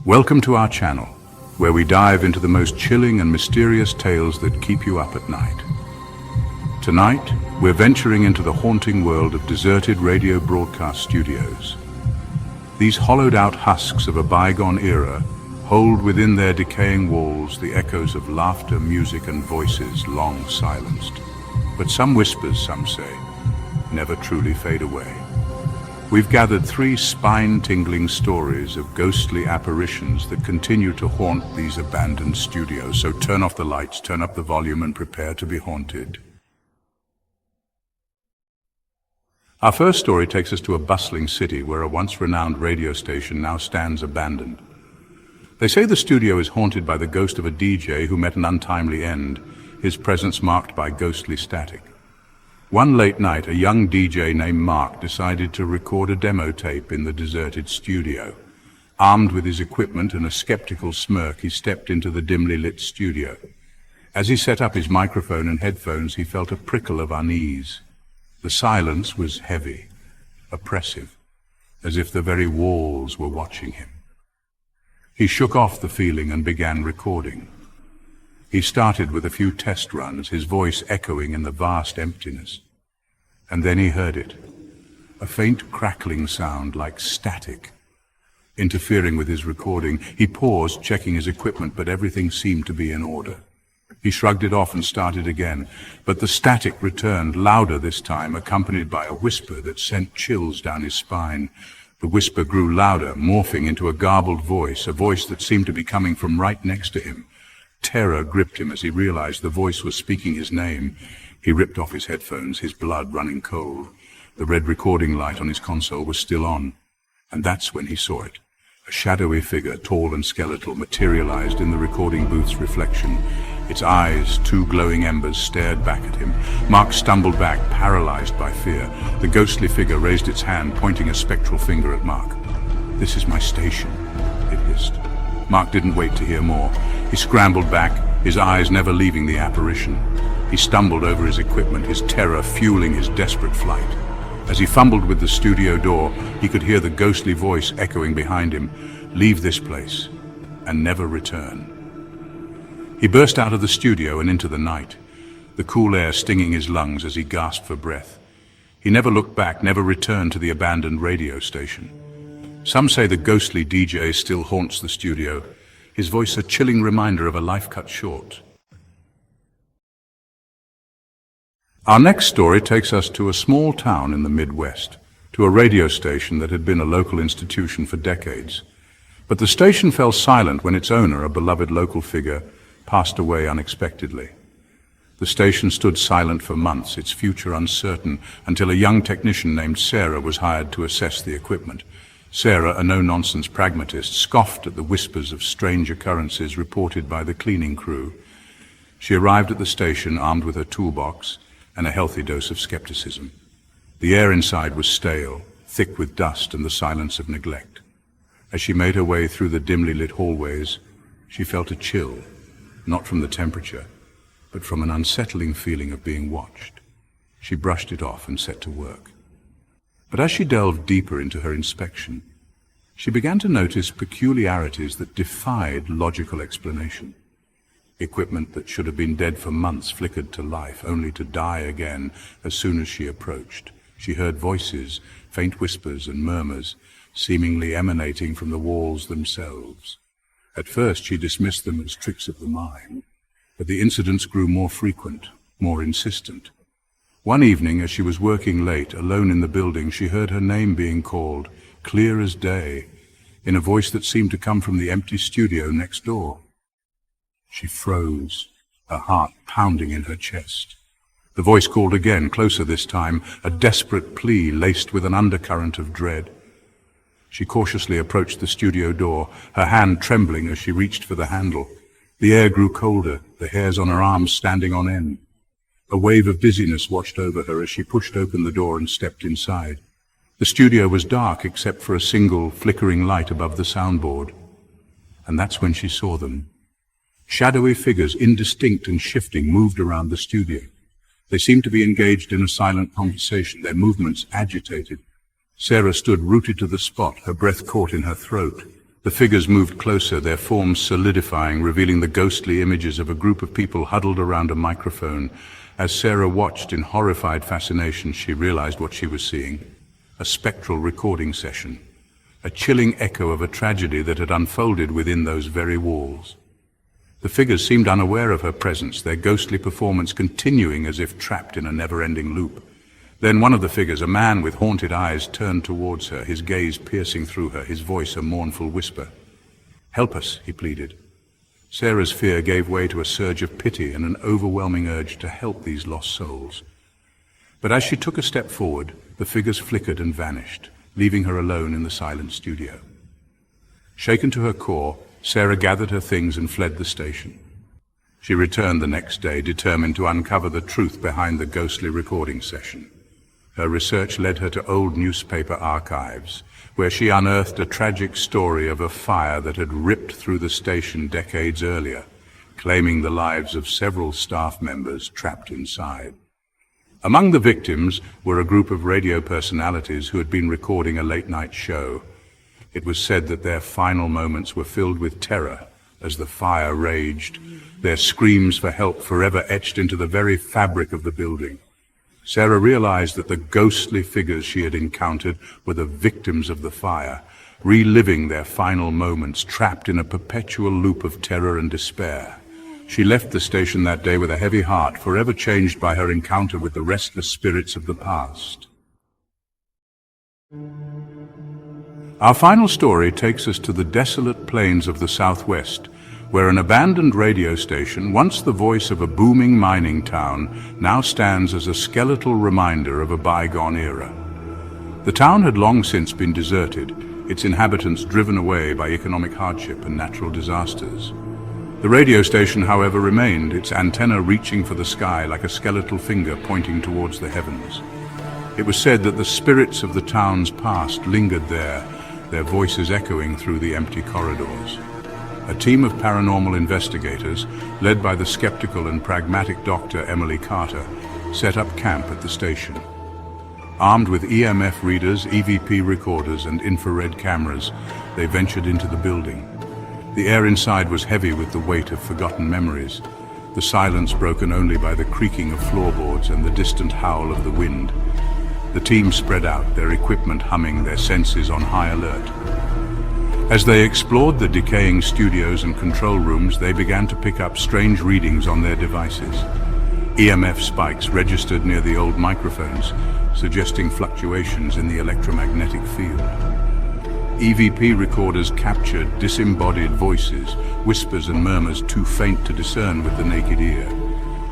Welcome to our channel, where we dive into the most chilling and mysterious tales that keep you up at night. Tonight, we're venturing into the haunting world of deserted radio broadcast studios. These hollowed-out husks of a bygone era hold within their decaying walls the echoes of laughter, music, and voices long silenced. But some whispers, some say, never truly fade away. We've gathered 3 spine-tingling stories of ghostly apparitions that continue to haunt these abandoned studios. So turn off the lights, turn up the volume, and prepare to be haunted. Our first story takes us to a bustling city where a once renowned radio station now stands abandoned. They say the studio is haunted by the ghost of a DJ who met an untimely end, his presence marked by ghostly static. One late night, a young DJ named Mark decided to record a demo tape in the deserted studio. Armed with his equipment and a skeptical smirk, he stepped into the dimly lit studio. As he set up his microphone and headphones, he felt a prickle of unease. The silence was heavy, oppressive, as if the very walls were watching him. He shook off the feeling and began recording. He started with a few test runs, his voice echoing in the vast emptiness. And then he heard it, a faint crackling sound like static, interfering with his recording. He paused, checking his equipment, but everything seemed to be in order. He shrugged it off and started again, but the static returned, louder this time, accompanied by a whisper that sent chills down his spine. The whisper grew louder, morphing into a garbled voice, a voice that seemed to be coming from right next to him. Terror gripped him as he realized the voice was speaking his name. He ripped off his headphones, his blood running cold. The red recording light on his console was still on, and that's when he saw it. A shadowy figure, tall and skeletal, materialized in the recording booth's reflection. Its eyes, 2 glowing embers, stared back at him. Mark stumbled back, paralyzed by fear. The ghostly figure raised its hand, pointing a spectral finger at Mark. "This is my station," it hissed. Mark didn't wait to hear more. He scrambled back, his eyes never leaving the apparition. He stumbled over his equipment, his terror fueling his desperate flight. As he fumbled with the studio door, he could hear the ghostly voice echoing behind him, "Leave this place and never return." He burst out of the studio and into the night, the cool air stinging his lungs as he gasped for breath. He never looked back, never returned to the abandoned radio station. Some say the ghostly DJ still haunts the studio, his voice a chilling reminder of a life cut short. Our next story takes us to a small town in the Midwest, to a radio station that had been a local institution for decades. But the station fell silent when its owner, a beloved local figure, passed away unexpectedly. The station stood silent for months, its future uncertain, until a young technician named Sarah was hired to assess the equipment. Sarah, a no-nonsense pragmatist, scoffed at the whispers of strange occurrences reported by the cleaning crew. She arrived at the station armed with her toolbox and a healthy dose of skepticism. The air inside was stale, thick with dust and the silence of neglect. As she made her way through the dimly lit hallways, she felt a chill, not from the temperature, but from an unsettling feeling of being watched. She brushed it off and set to work. But as she delved deeper into her inspection, she began to notice peculiarities that defied logical explanation. Equipment that should have been dead for months flickered to life, only to die again as soon as she approached. She heard voices, faint whispers and murmurs, seemingly emanating from the walls themselves. At first she dismissed them as tricks of the mind, but the incidents grew more frequent, more insistent. One evening, as she was working late, alone in the building, she heard her name being called, clear as day, in a voice that seemed to come from the empty studio next door. She froze, her heart pounding in her chest. The voice called again, closer this time, a desperate plea laced with an undercurrent of dread. She cautiously approached the studio door, her hand trembling as she reached for the handle. The air grew colder, the hairs on her arms standing on end. A wave of dizziness washed over her as she pushed open the door and stepped inside. The studio was dark except for a single flickering light above the soundboard. And that's when she saw them. Shadowy figures, indistinct and shifting, moved around the studio. They seemed to be engaged in a silent conversation, their movements agitated. Sarah stood rooted to the spot, her breath caught in her throat. The figures moved closer, their forms solidifying, revealing the ghostly images of a group of people huddled around a microphone. As Sarah watched in horrified fascination, she realized what she was seeing. A spectral recording session. A chilling echo of a tragedy that had unfolded within those very walls. The figures seemed unaware of her presence, their ghostly performance continuing as if trapped in a never-ending loop. Then one of the figures, a man with haunted eyes, turned towards her, his gaze piercing through her, his voice a mournful whisper. "Help us," he pleaded. Sarah's fear gave way to a surge of pity and an overwhelming urge to help these lost souls. But as she took a step forward, the figures flickered and vanished, leaving her alone in the silent studio. Shaken to her core, Sarah gathered her things and fled the station. She returned the next day, determined to uncover the truth behind the ghostly recording session. Her research led her to old newspaper archives, where she unearthed a tragic story of a fire that had ripped through the station decades earlier, claiming the lives of several staff members trapped inside. Among the victims were a group of radio personalities who had been recording a late-night show. It was said that their final moments were filled with terror as the fire raged, their screams for help forever etched into the very fabric of the building. Sarah realized that the ghostly figures she had encountered were the victims of the fire, reliving their final moments, trapped in a perpetual loop of terror and despair. She left the station that day with a heavy heart, forever changed by her encounter with the restless spirits of the past. Our final story takes us to the desolate plains of the Southwest, where an abandoned radio station, once the voice of a booming mining town, now stands as a skeletal reminder of a bygone era. The town had long since been deserted, its inhabitants driven away by economic hardship and natural disasters. The radio station, however, remained, its antenna reaching for the sky like a skeletal finger pointing towards the heavens. It was said that the spirits of the town's past lingered there, their voices echoing through the empty corridors. A team of paranormal investigators, led by the skeptical and pragmatic Dr. Emily Carter, set up camp at the station. Armed with EMF readers, EVP recorders, and infrared cameras, they ventured into the building. The air inside was heavy with the weight of forgotten memories, the silence broken only by the creaking of floorboards and the distant howl of the wind. The team spread out, their equipment humming, their senses on high alert. As they explored the decaying studios and control rooms, they began to pick up strange readings on their devices. EMF spikes registered near the old microphones, suggesting fluctuations in the electromagnetic field. EVP recorders captured disembodied voices, whispers and murmurs too faint to discern with the naked ear.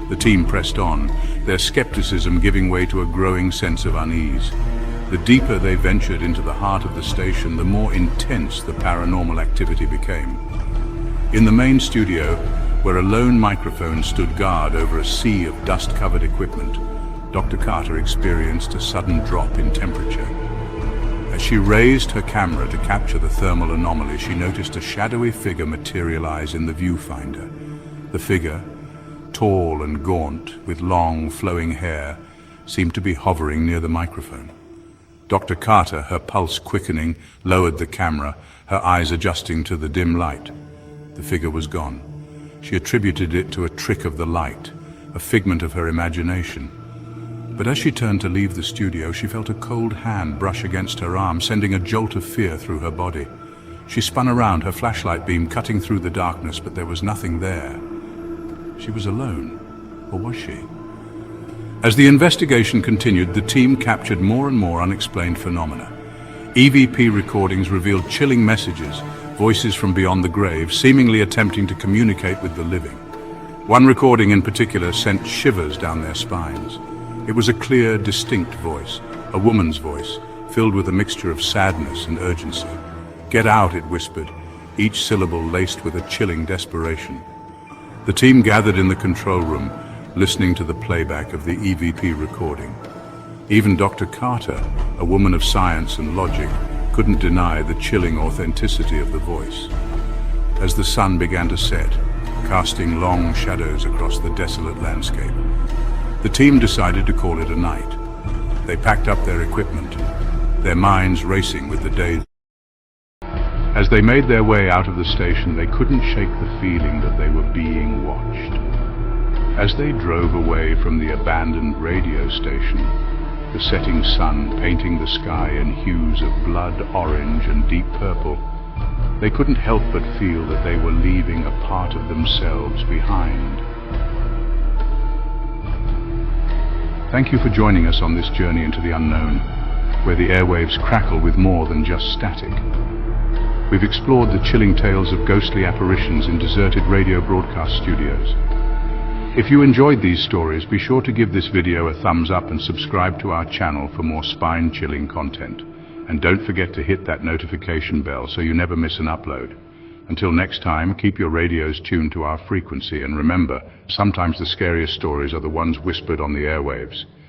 The team pressed on, their skepticism giving way to a growing sense of unease. The deeper they ventured into the heart of the station, the more intense the paranormal activity became. In the main studio, where a lone microphone stood guard over a sea of dust-covered equipment, Dr. Carter experienced a sudden drop in temperature. As she raised her camera to capture the thermal anomaly, she noticed a shadowy figure materialize in the viewfinder. The figure, tall and gaunt, with long, flowing hair, seemed to be hovering near the microphone. Dr. Carter, her pulse quickening, lowered the camera, her eyes adjusting to the dim light. The figure was gone. She attributed it to a trick of the light, a figment of her imagination. But as she turned to leave the studio, she felt a cold hand brush against her arm, sending a jolt of fear through her body. She spun around, her flashlight beam cutting through the darkness, but there was nothing there. She was alone, or was she? As the investigation continued, the team captured more and more unexplained phenomena. EVP recordings revealed chilling messages, voices from beyond the grave, seemingly attempting to communicate with the living. One recording in particular sent shivers down their spines. It was a clear, distinct voice, a woman's voice, filled with a mixture of sadness and urgency. "Get out," it whispered, each syllable laced with a chilling desperation. The team gathered in the control room, listening to the playback of the EVP recording. Even Dr. Carter, a woman of science and logic, couldn't deny the chilling authenticity of the voice. As the sun began to set, casting long shadows across the desolate landscape, the team decided to call it a night. They packed up their equipment, their minds racing with the day. As they made their way out of the station, they couldn't shake the feeling that they were being watched. As they drove away from the abandoned radio station, the setting sun painting the sky in hues of blood orange and deep purple, they couldn't help but feel that they were leaving a part of themselves behind. Thank you for joining us on this journey into the unknown, where the airwaves crackle with more than just static. We've explored the chilling tales of ghostly apparitions in deserted radio broadcast studios. If you enjoyed these stories, be sure to give this video a thumbs up and subscribe to our channel for more spine-chilling content. And don't forget to hit that notification bell so you never miss an upload. Until next time, keep your radios tuned to our frequency, and remember, sometimes the scariest stories are the ones whispered on the airwaves.